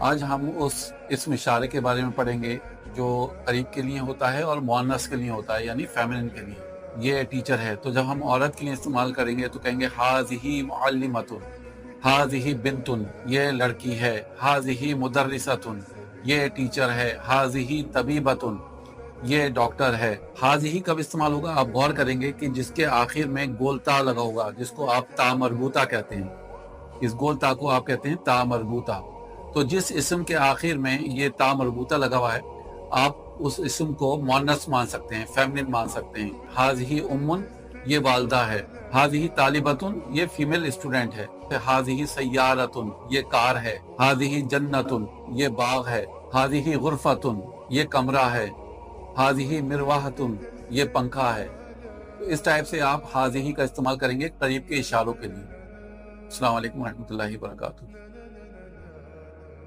आज हम उस इसम इशारे के बारे में पढ़ेंगे जो करीब के लिए होता है और मुअन्नस के लिए होता है, यानी फेमिनिन के लिए। ये टीचर है, तो जब हम औरत के लिए इस्तेमाल करेंगे तो कहेंगे हाज़िही मुअल्लिमतुन, हाज़िही बिंतुन, ये लड़की है। हाज़िही मुदर्रिसतुन, ये टीचर है। हाज़िही तबीबतुन, ये डॉक्टर है। हाज़िही कब इस्तेमाल होगा, आप गौर करेंगे कि जिसके आखिर में गोलता लगा होगा, जिसको आप ता मरबूता कहते हैं। इस गोल ता को आप कहते हैं ता मरबूता। तो जिस इसम के आखिर में ये ता मरबूता लगा हुआ है, आप उस इसम को मुअन्नस मान सकते हैं, फेमिनिन मान सकते हैं। हाज़िही उम्मुन, ये वालदा है। हाज़िही तालिबतुन, ये फीमेल स्टूडेंट है। हाज़िही सय्यारतुन, ये कार है। हाज़िही जन्नतुन, ये बाग है। हाज़िही गुरफतुन, ये कमरा है। हाज़िही मिरवाहतुन, ये पंखा है। तो इस टाइप से आप हाज़िही का इस्तेमाल करेंगे करीब के इशारों के लिए। अस्सलाम वालेकुम रहमतुल्लाहि व बरकातुहू।